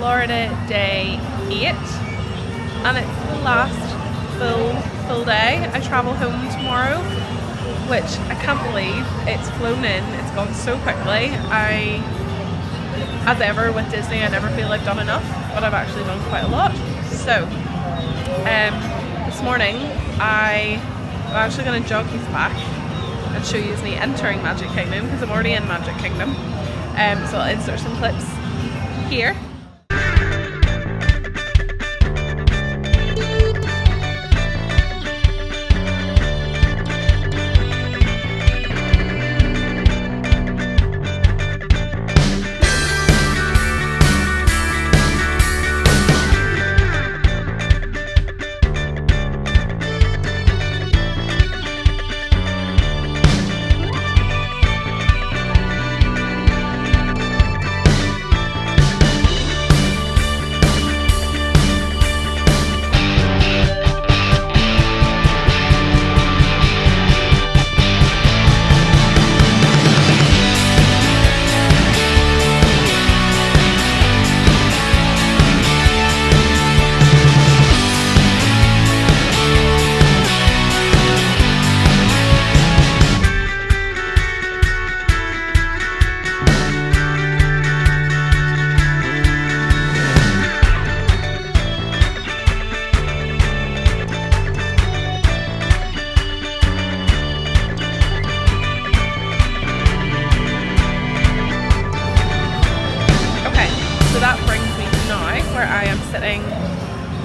Florida day 8 and it's the last full day. I travel home tomorrow, which I can't believe. It's flown in, it's gone so quickly. As ever with Disney, I never feel I've done enough, but I've actually done quite a lot. So this morning I'm actually going to jog you back and show you me entering Magic Kingdom, because I'm already in Magic Kingdom. So I'll insert some clips here.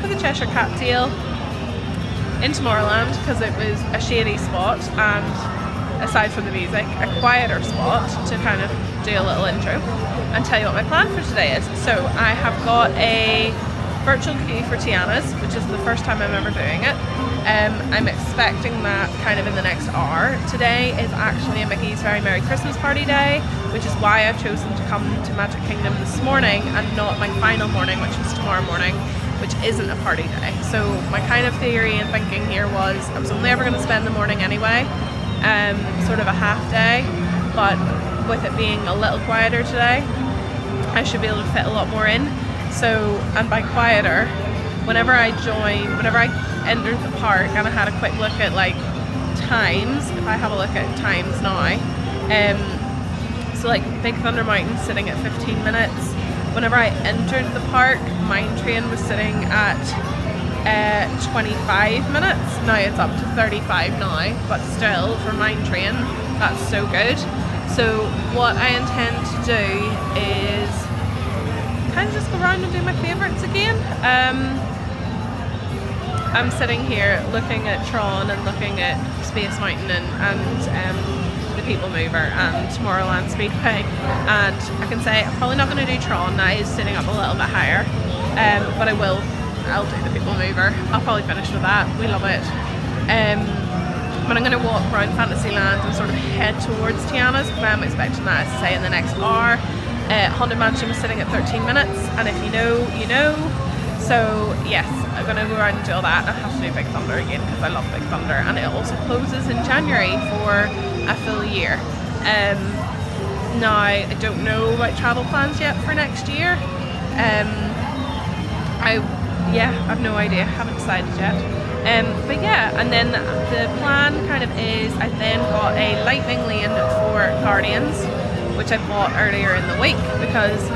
For the Cheshire deal in Tomorrowland, because it was a shady spot and, aside from the music, a quieter spot to kind of do a little intro and tell you what my plan for today is. So I have got a virtual queue for Tiana's, which is the first time I'm ever doing it. I'm expecting that kind of in the next hour. Today is actually a Mickey's Very Merry Christmas Party day, which is why I've chosen to come to Magic Kingdom this morning and not my final morning, which is tomorrow morning, which isn't a party day. So my kind of theory and thinking here was I was only ever going to spend the morning anyway, sort of a half day, but with it being a little quieter today, I should be able to fit a lot more in. So, and by quieter, whenever I entered the park and I had a quick look at like times, if I have a look at times now, so like Big Thunder Mountain sitting at 15 minutes. Whenever I entered the park, Mine Train was sitting at 25 minutes. Now it's up to 35 now, but still for Mine Train, that's so good. So what I intend to do is kind of just go around and do my favourites again. I'm sitting here looking at Tron and looking at Space Mountain and the People Mover and Tomorrowland Speedway, and I can say I'm probably not going to do Tron. That is sitting up a little bit higher, but I'll do the People Mover. I'll probably finish with that. We love it. But I'm going to walk around Fantasyland and sort of head towards Tiana's, because I'm expecting that, as I say, in the next hour. Haunted Mansion was sitting at 13 minutes, and if you know, you know. So yes, I'm going to go around and do all that. I have to do Big Thunder again because I love Big Thunder, and it also closes in January for a full year. Now I don't know about travel plans yet for next year. I have no idea, haven't decided yet. But yeah, and then the plan kind of is I then got a Lightning Lane for Guardians, which I bought earlier in the week because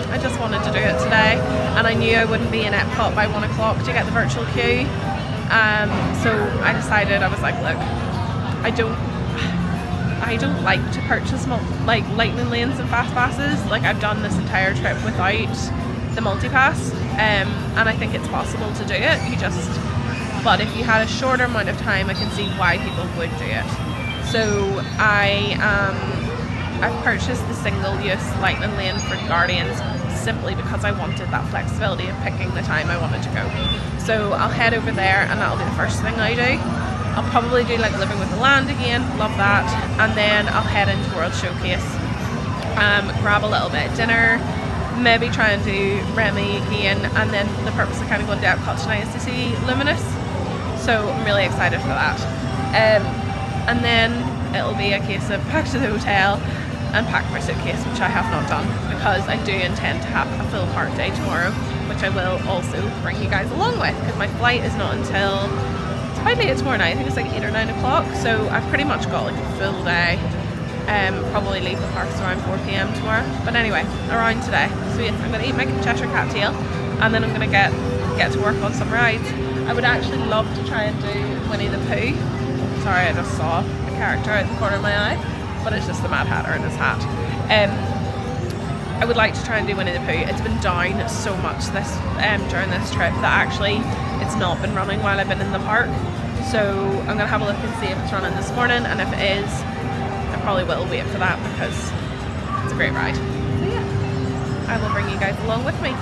I just wanted to do it today, and I knew I wouldn't be in EPCOT by 1 o'clock to get the virtual queue. So I decided, I was like, look, I don't like to purchase like Lightning Lanes and fast passes. Like, I've done this entire trip without the multi-pass, and I think it's possible to do it. But if you had a shorter amount of time, I can see why people would do it. So I've purchased the single-use Lightning Lane for Guardians simply because I wanted that flexibility of picking the time I wanted to go. So I'll head over there, and that'll be the first thing I do. I'll probably do like Living with the Land again, love that, and then I'll head into World Showcase, grab a little bit of dinner, maybe try and do Remy again, and then the purpose of kind of going to EPCOT tonight is to see Luminous, so I'm really excited for that. And then it'll be a case of back to the hotel, and pack my suitcase, which I have not done because I do intend to have a full park day tomorrow, which I will also bring you guys along with, because my flight is not until, it's quite late tomorrow night, I think it's like 8 or 9 o'clock, so I've pretty much got like a full day. Probably leave the parks around 4 p.m. tomorrow, but anyway, around today. So yes, I'm going to eat my Cheshire cat tail, and then I'm going to get to work on some rides. I would actually love to try and do Winnie the Pooh. Sorry, I just saw a character out the corner of my eye, but it's just the Mad Hatter in his hat. I would like to try and do Winnie the Pooh. It's been down so much this during this trip that actually it's not been running while I've been in the park. So I'm going to have a look and see if it's running this morning, and if it is, I probably will wait for that because it's a great ride. So yeah, I will bring you guys along with me.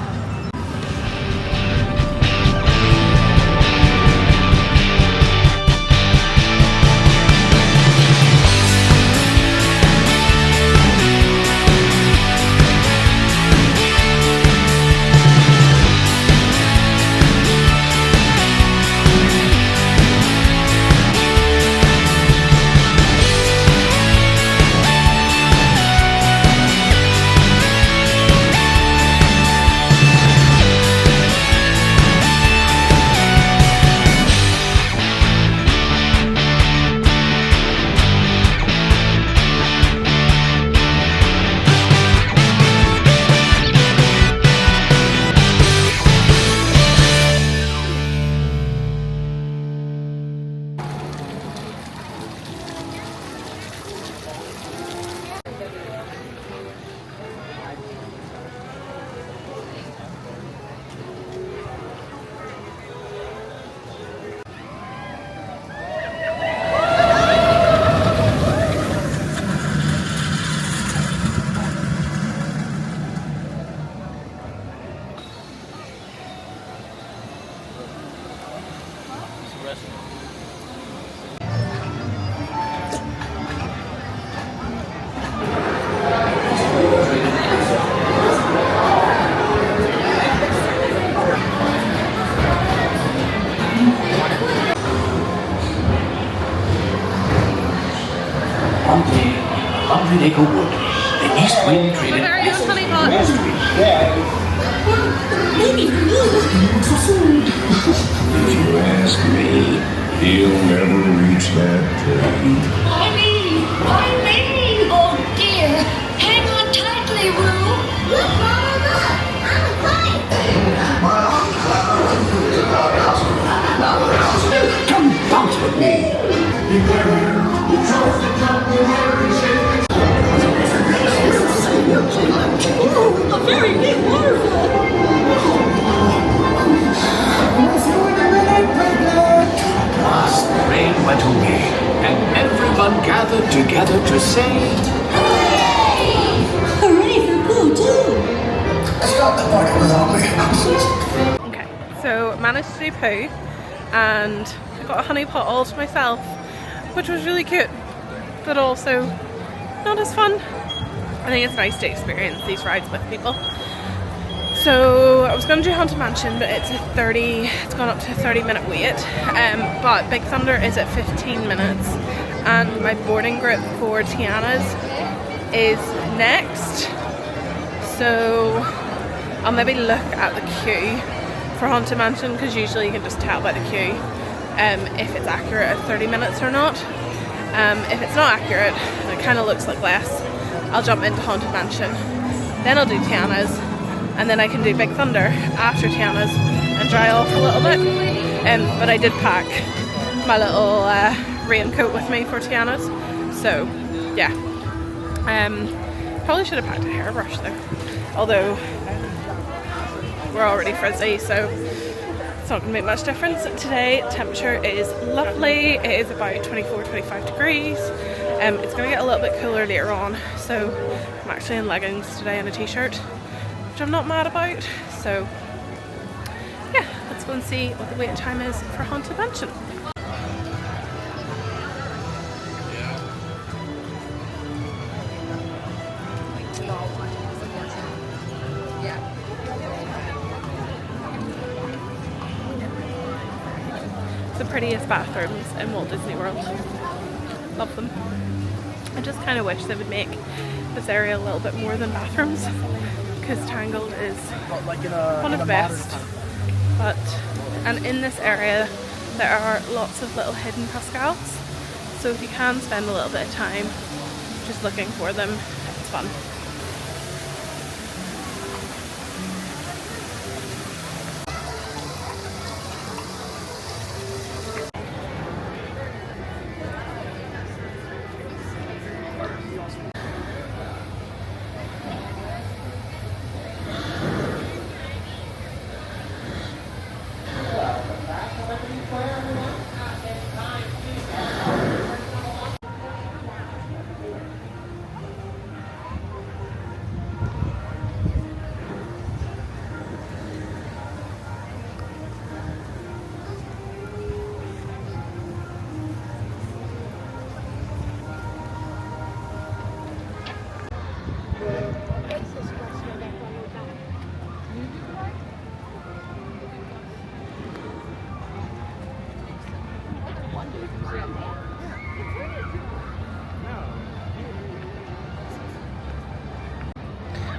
Acre Wood, the East Wind traded West Wind. Maybe for you, for food. If you ask me, he'll never reach that train. I mean, oh dear. Hang on tightly, Roo. Look, Mama, look. I'm a kite. Come bounce with me. A very big waterfall. Last the rain went away, and everyone gathered together to say, Hooray for Pooh, too. Stop the party without me. Okay, so managed to do Pooh, and I got a honey pot all to myself, which was really cute, but also not as fun. I think it's nice to experience these rides with people. So I was going to do Haunted Mansion, but it's gone up to a 30-minute wait. But Big Thunder is at 15 minutes, and my boarding group for Tiana's is next. So I'll maybe look at the queue for Haunted Mansion, because usually you can just tell by the queue if it's accurate at 30 minutes or not. If it's not accurate, and it kind of looks like less, I'll jump into Haunted Mansion, then I'll do Tiana's, and then I can do Big Thunder after Tiana's and dry off a little bit. But I did pack my little raincoat with me for Tiana's, so yeah. Probably should have packed a hairbrush though, although we're already frizzy, so it's not going to make much difference. Today temperature is lovely. It is about 24-25 degrees. It's going to get a little bit cooler later on, so I'm actually in leggings today and a t-shirt, which I'm not mad about. So yeah, let's go and see what the wait time is for Haunted Mansion. The prettiest bathrooms in Walt Disney World. Love them. I just kind of wish they would make this area a little bit more than bathrooms, because Tangled is one of the best. But, and in this area there are lots of little hidden Pascals, so if you can spend a little bit of time just looking for them, it's fun.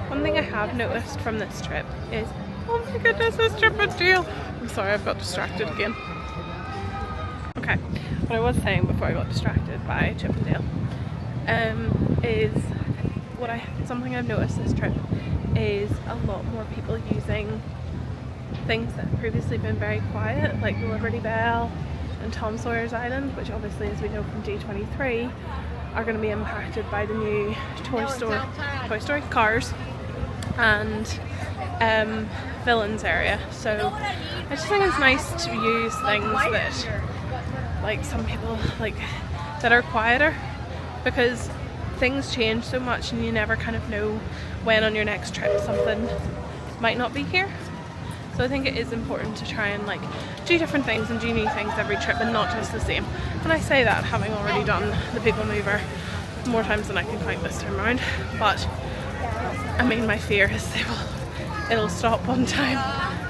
One thing I have noticed from this trip is, oh my goodness, this trip with Jill. I'm sorry, I've got distracted again. Okay, what I was saying before I got distracted by Chip and Dale is something I've noticed this trip is a lot more people using things that have previously been very quiet, like the Liberty Bell and Tom Sawyer's Island, which obviously, as we know from D23, are going to be impacted by the new Toy Story cars and Villains area. So I just think it's nice to use things that, like, some people like that are quieter, because things change so much and you never kind of know when on your next trip something might not be here. So I think it is important to try and like do different things and do new things every trip and not just the same. And I say that having already done the People Mover more times than I can count this time around. But I mean, my fear is it'll stop one time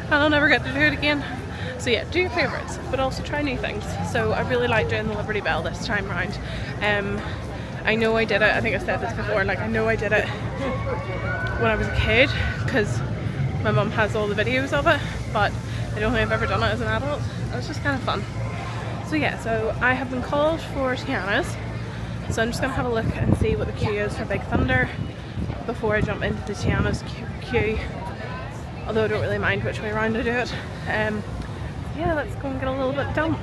and I'll never get to do it again. So yeah, do your favourites, but also try new things. So I really like doing the Liberty Bell this time around. I know I did it, I think I said this before, like I know I did it when I was a kid because my mum has all the videos of it, but I don't think I've ever done it as an adult. It was just kind of fun. So yeah, so I have been called for Tiana's, so I'm just going to have a look and see what the queue is for Big Thunder before I jump into the Tiana's queue, although I don't really mind which way around I do it. Yeah, let's go and get a little bit dump.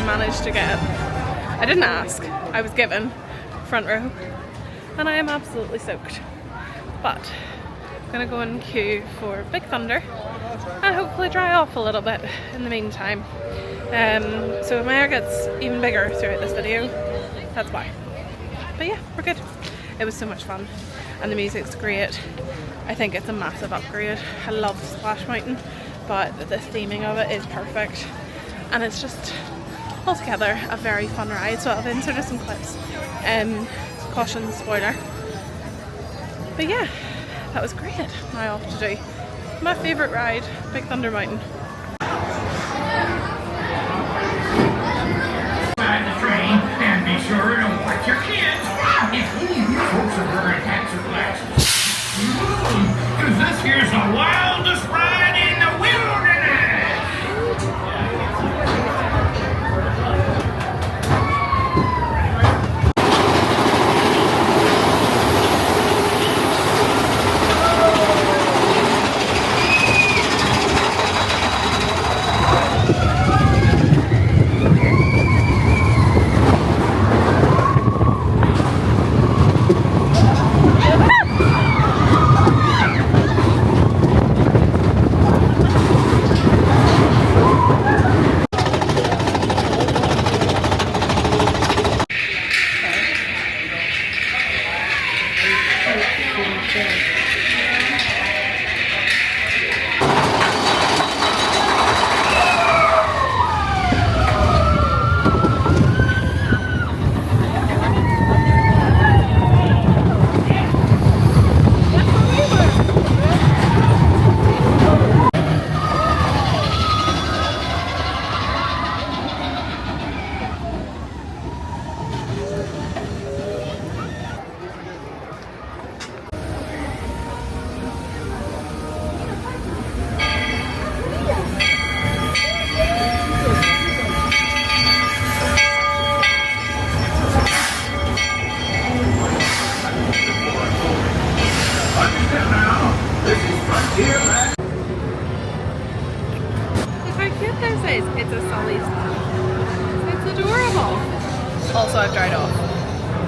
I managed to get, I didn't ask, I was given front row, and I am absolutely soaked. But I'm gonna go and queue for Big Thunder and hopefully dry off a little bit in the meantime. So if my hair gets even bigger throughout this video, that's why. But yeah, we're good. It was so much fun and the music's great. I think it's a massive upgrade. I love Splash Mountain, but the theming of it is perfect, and it's just altogether a very fun ride. So I've inserted some clips. Caution, spoiler. But yeah, that was great. Now off to do my favourite ride, Big Thunder Mountain. Ride the train and be sure to watch your kids. If any of you folks are wearing hats or glasses, because this here's the wildest ride in the wilderness. It's a Sully's. It's adorable. Also, I've dried off.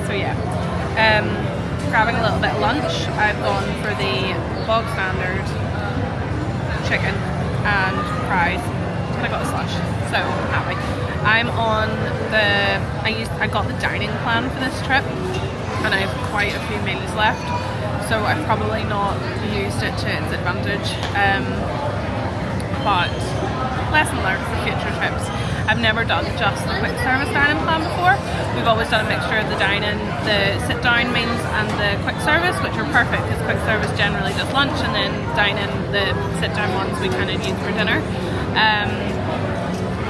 So yeah. Grabbing a little bit of lunch. I've gone for the bog standard chicken and fries. And I got a slush. So happy. I'm on the. I got the dining plan for this trip, and I have quite a few meals left. So I've probably not used it to its advantage. But lesson learned for future trips. I've never done just the quick service dining plan before. We've always done a mixture of the dine-in, the sit-down meals and the quick service, which are perfect because quick service generally does lunch, and then dine-in, the sit-down ones we kind of use for dinner.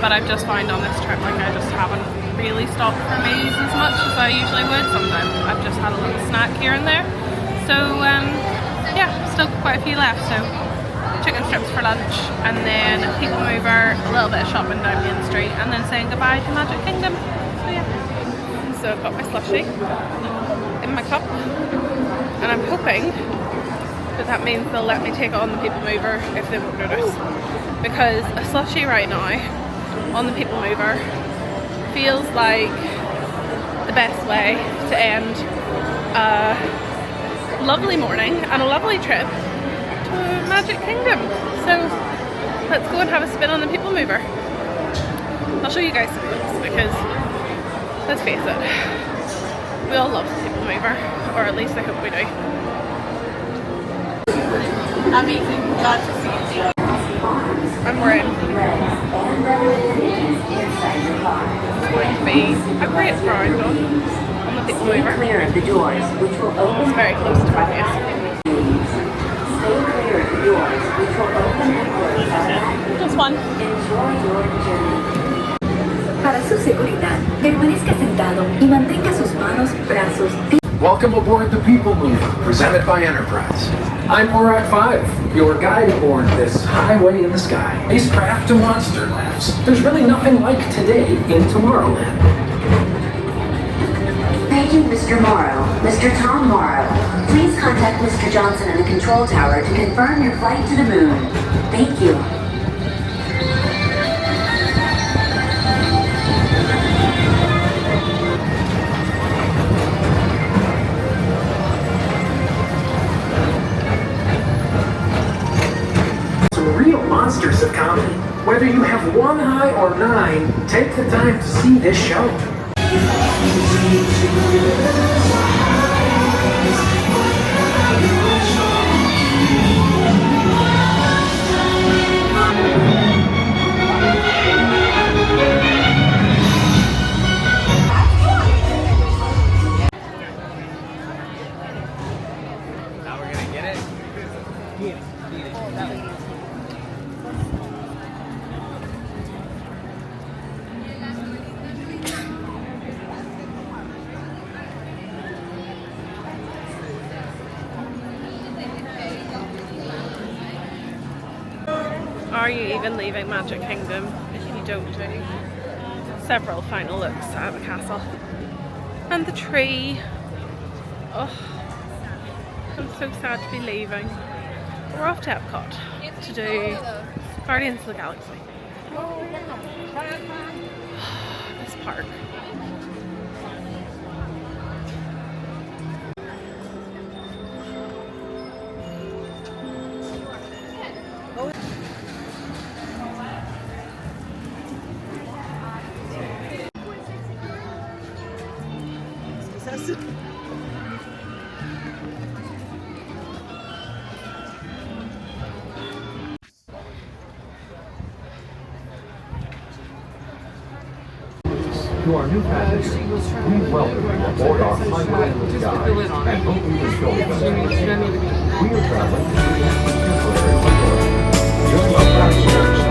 But I've just found on this trip, like, I just haven't really stopped for meals as much as I usually would. Sometimes I've just had a little snack here and there. So yeah, still quite a few left. So chicken strips for lunch, and then a people mover, a little bit of shopping down Main Street, and then saying goodbye to Magic Kindgom. So yeah. So I've got my slushie in my cup, and I'm hoping that that means they'll let me take it on the people mover if they've ordered it. Because a slushie right now on the people mover feels like the best way to end a lovely morning and a lovely trip Magic Kindgom. So let's go and have a spin on the people mover. I'll show you guys some clips because let's face it, we all love the people mover, or at least I hope we do. Amazing, glad to see you. I'm wearing it's going to be a great round on the people mover. Clear of the doors, which will open. It's very close to my face. Stay clear of the doors, which will open and close automatically. Just one. Enjoy your journey. Para su seguridad, permanezca sentado y mantenga sus manos, brazos. Welcome aboard the People Mover, presented by Enterprise. I'm Morat 5, your guide aboard this highway in the sky. Spacecraft to monster labs. There's really nothing like today in Tomorrowland. Thank you, Mr. Morrow. Mr. Tom Morrow, please contact Mr. Johnson in the control tower to confirm your flight to the moon. Thank you. real monsters of comedy. Whether you have 1 eye or 9, take the time to see this show. Are you even leaving Magic Kingdom if you don't do several final looks at the castle and the tree? Oh, I'm so sad to be leaving. We're off to EPCOT to do Guardians of the Galaxy. This park. To our new passengers, we welcome you aboard our highway in the sky and hope you enjoy the destination. We are traveling to the temporary resort. Your passengers.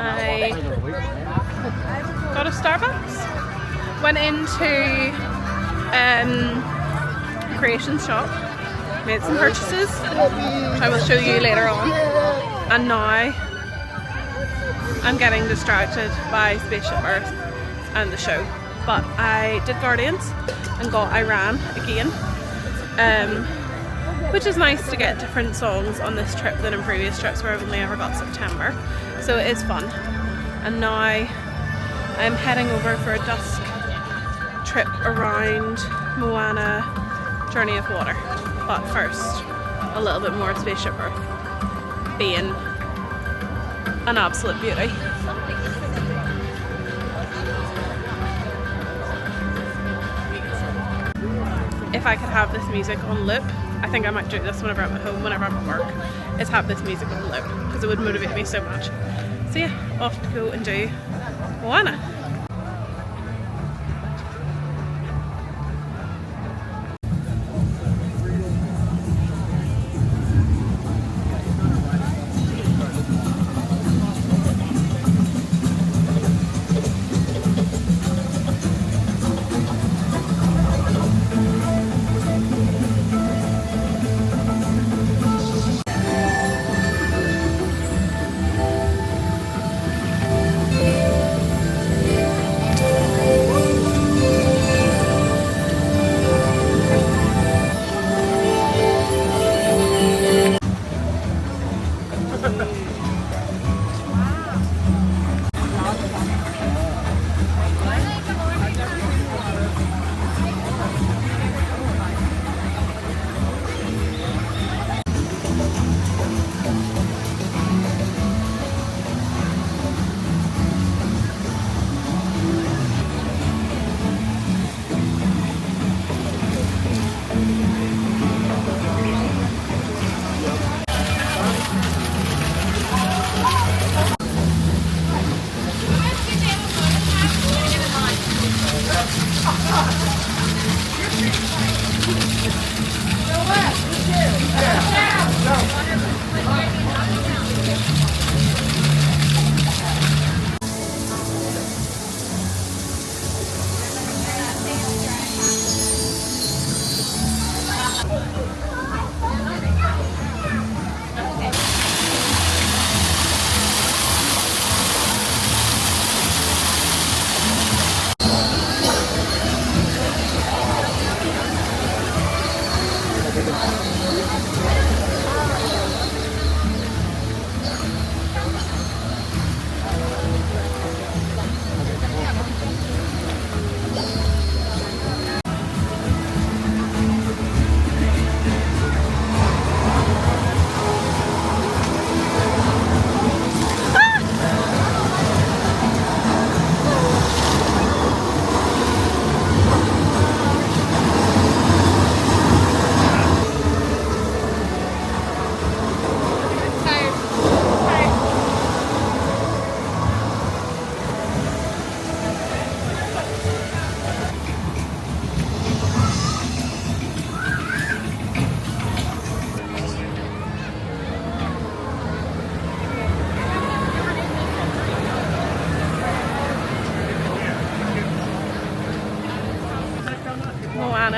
I got a Starbucks, went into Creation shop, made some purchases, which I will show you later on, and now I'm getting distracted by Spaceship Earth and the show. But I did Guardians and got Iran again, which is nice to get different songs on this trip than in previous trips where I've only ever got September, so it is fun. And now I'm heading over for a dusk trip around Moana, Journey of Water, but first a little bit more of Spaceship Earth, being an absolute beauty. If I could have this music on loop, I think I might do this whenever I'm at home, whenever I'm at work, is have this music on loop, because it would motivate me so much. So yeah, off to go and do Moana.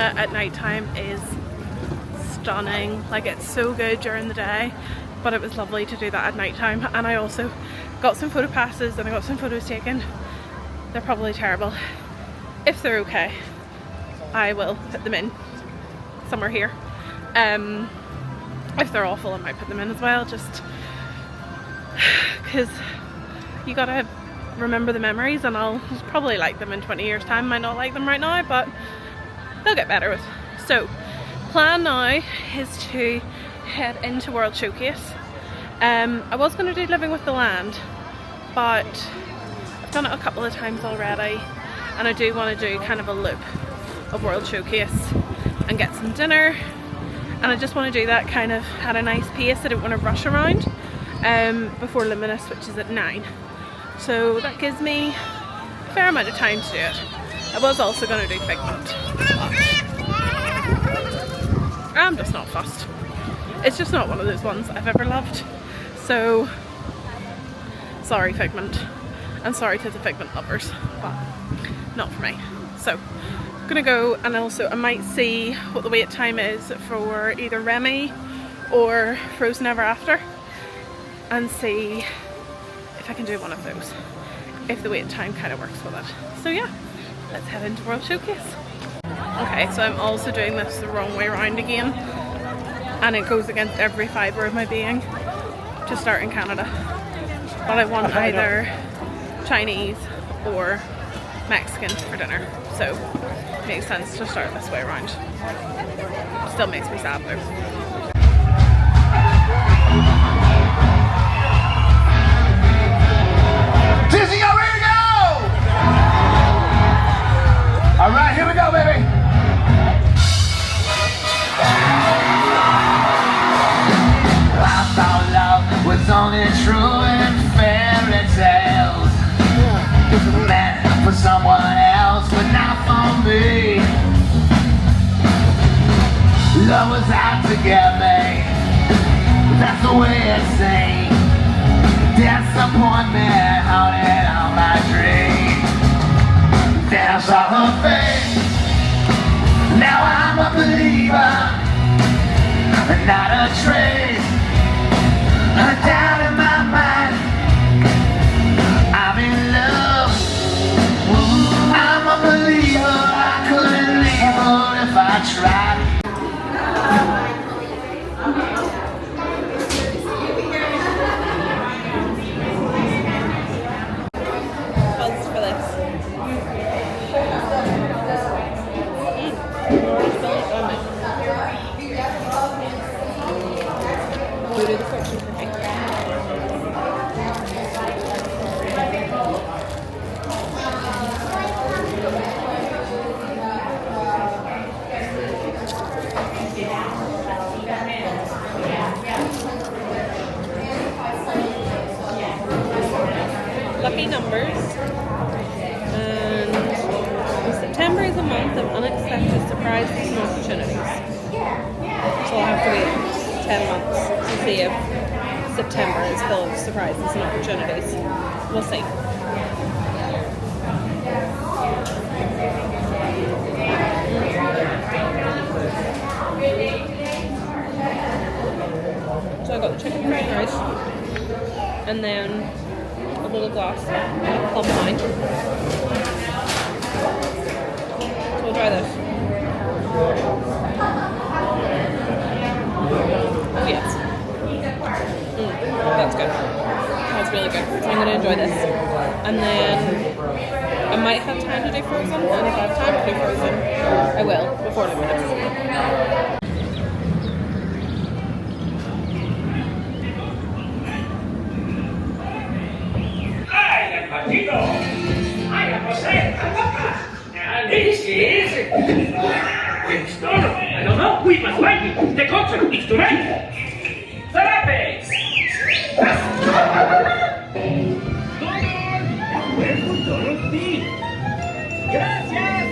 Moana at night time is stunning. Like, it's so good during the day, but it was lovely to do that at night time. And I also got some photo passes and I got some photos taken. They're probably terrible. If they're okay, I will put them in somewhere here. If they're awful, I might put them in as well, just because you gotta remember the memories, and I'll probably like them in 20 years time. Might not like them right now, but they'll get better with. So plan now is to head into World Showcase. I was going to do Living with the Land, but I've done it a couple of times already, and I do want to do kind of a loop of World Showcase and get some dinner, and I just want to do that kind of at a nice pace. I don't want to rush around before Luminous, which is at 9. So that gives me a fair amount of time to do it. I was also going to do Figment, but I'm just not fussed. It's just not one of those ones I've ever loved. So sorry Figment, and sorry to the Figment lovers, but not for me. So I'm gonna go, and also I might see what the wait time is for either Remy or Frozen Ever After, and see if I can do one of those, if the wait time kind of works with it. So yeah, let's head into World Showcase. Okay, so I'm also doing this the wrong way around again, and it goes against every fibre of my being to start in Canada. But I want either Chinese or Mexican for dinner, so it makes sense to start this way around. Still makes me sad though. Disney, are ready to go? All right, here we go, baby. I thought love was only true in fairy tales. Meant for someone else, but not for me. Love was out to get me. That's the way it seemed. Disappointment haunted all my dreams. Then I saw her face. Now I'm a believer, not a trace. A doubt in my mind. I'm in love. I'm a believer. I couldn't leave her if I tried. Lucky numbers, and September is a month of unexpected surprises and opportunities. So I'll have to wait 10 months to see if September is full of surprises and opportunities. We'll see. So I got the chicken fried rice, and then a little glass of plum wine. So we'll try this. Oh yes. That's good. That's really good. So I'm going to enjoy this. And then I might have time to do Frozen, and if I have time to do Frozen, I will, before Luminous. I am Jose Alot. And this is... I don't know. We must find it. The concert is tonight. Zarapes! Gracias!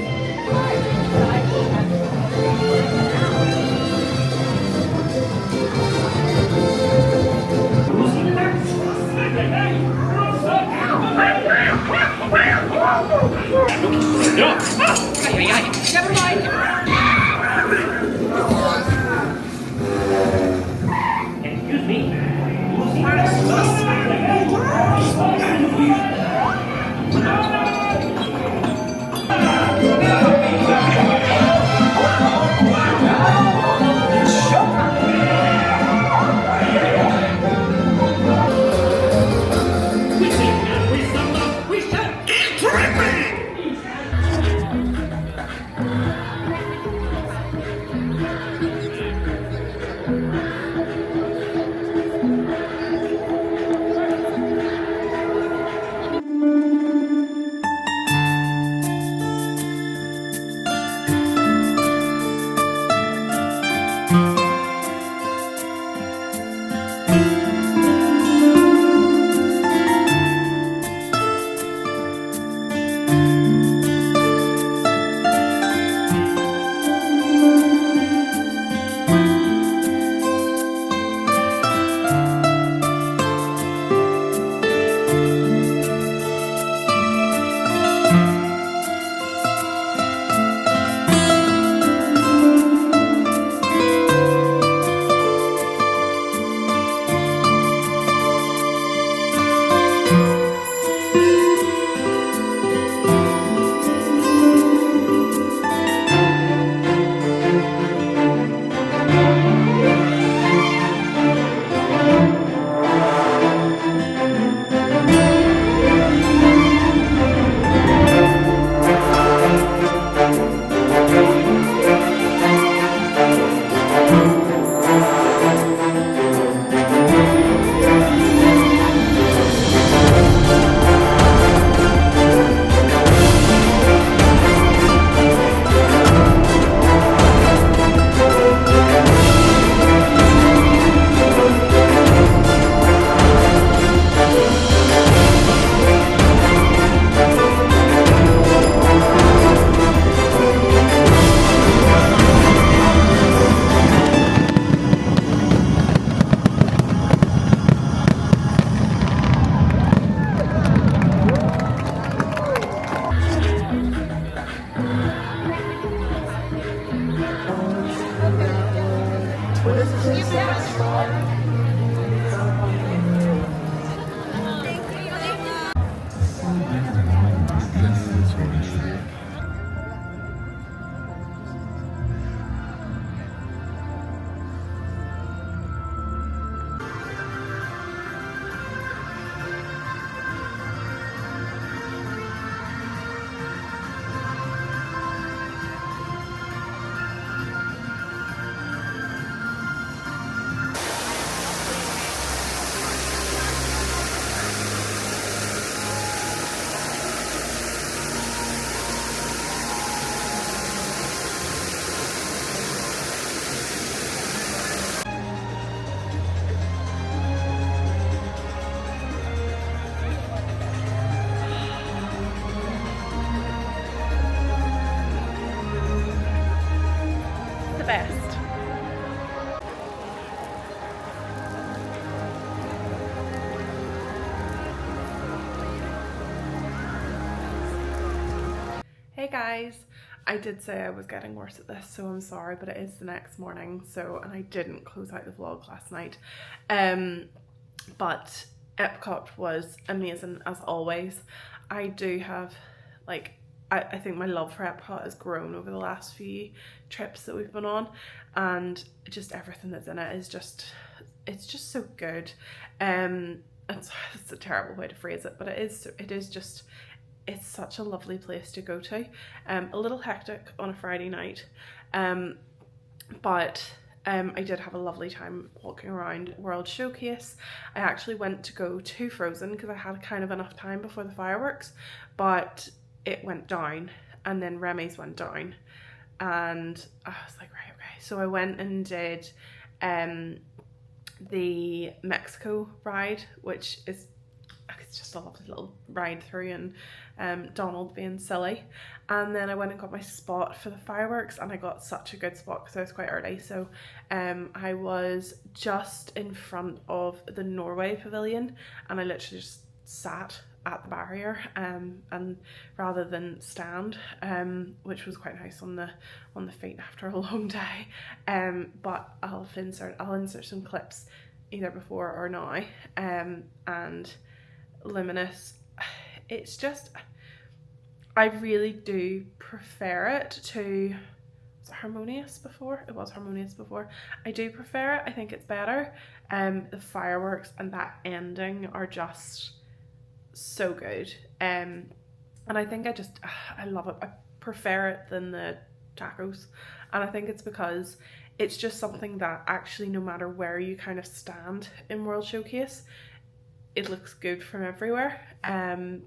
No! Ay, ay, ay! Never mind! Hey guys, I did say I was getting worse at this, so I'm sorry, but it is the next morning, so, and I didn't close out the vlog last night. But EPCOT was amazing as always. I do have, like, I think my love for EPCOT has grown over the last few trips that we've been on, and just everything that's in it is just, it's just so good. It's a terrible way to phrase it, but it is just, it's such a lovely place to go to. A little hectic on a Friday night, but I did have a lovely time walking around World Showcase. I actually went to go to Frozen because I had kind of enough time before the fireworks, but it went down, and then Remy's went down, and I was like, right, okay. So I went and did the Mexico ride, which is, it's just a lovely little ride through, and Donald being silly. And then I went and got my spot for the fireworks, and I got such a good spot because I was quite early. So I was just in front of the Norway pavilion, and I literally just sat at the barrier and rather than stand, which was quite nice on the feet after a long day. But I'll insert some clips either before or now. And Luminous, it's just, I really do prefer it to, was it Harmonious before? It was Harmonious before. I do prefer it. I think it's better. The fireworks and that ending are just so good. And I think I love it. I prefer it than the tacos. And I think it's because it's just something that actually, no matter where you kind of stand in World Showcase, it looks good from everywhere,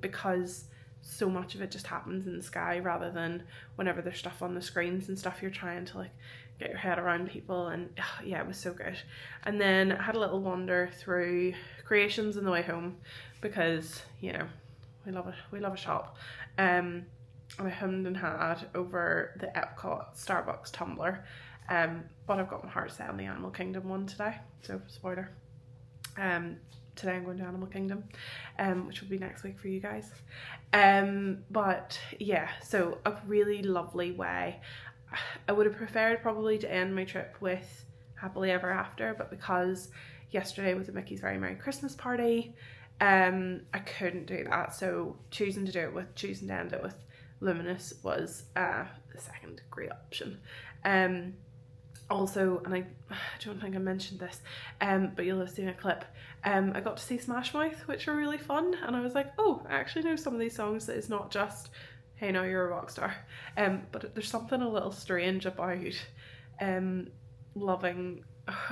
because so much of it just happens in the sky rather than whenever there's stuff on the screens and stuff, you're trying to like get your head around people. And yeah, it was so good. And then I had a little wander through Creations on the way home because, you know, we love a shop. And I hummed and had over the EPCOT Starbucks tumbler, but I've got my heart set on the Animal Kingdom one today, so spoiler. Today I'm going to Animal Kingdom, which will be next week for you guys. But yeah, so a really lovely way. I would have preferred probably to end my trip with Happily Ever After, but because yesterday was a Mickey's Very Merry Christmas party, I couldn't do that. So choosing to end it with Luminous was the second great option. Also, and I don't think I mentioned this, but you'll have seen a clip, I got to see Smash Mouth, which were really fun, and I was like, oh, I actually know some of these songs that is not just, hey, now you're a rock star, but there's something a little strange about loving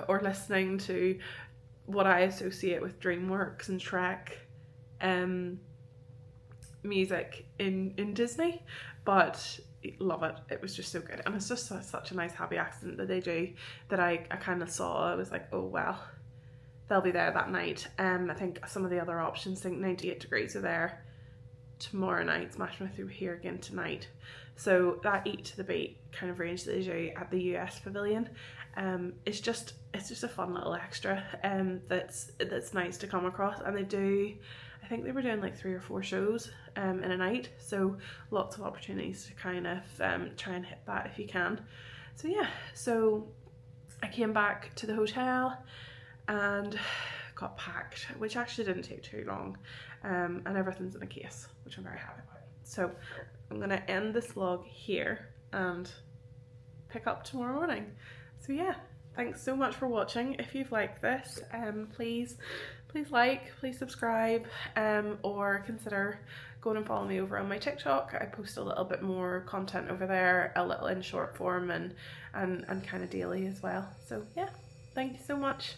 or listening to what I associate with DreamWorks and Shrek music in Disney, but love it. It was just so good, and it's just such a nice happy accident that they do that I kind of saw. I was like, oh well, they'll be there that night. I think some of the other options, I think 98 Degrees are there tomorrow night, Smash Mouth through here again tonight. So that Eat to the Beat kind of range that they do at the US pavilion, it's just a fun little extra that's nice to come across. And they do, I think they were doing like 3 or 4 shows in a night, so lots of opportunities to kind of try and hit that if you can. So yeah, so I came back to the hotel and got packed, which actually didn't take too long, and everything's in a case, which I'm very happy about. So I'm gonna end this vlog here and pick up tomorrow morning. So yeah, thanks so much for watching. If you've liked this, please like, please subscribe, or consider going and follow me over on my TikTok. I post a little bit more content over there, a little in short form and kind of daily as well. So yeah, thank you so much.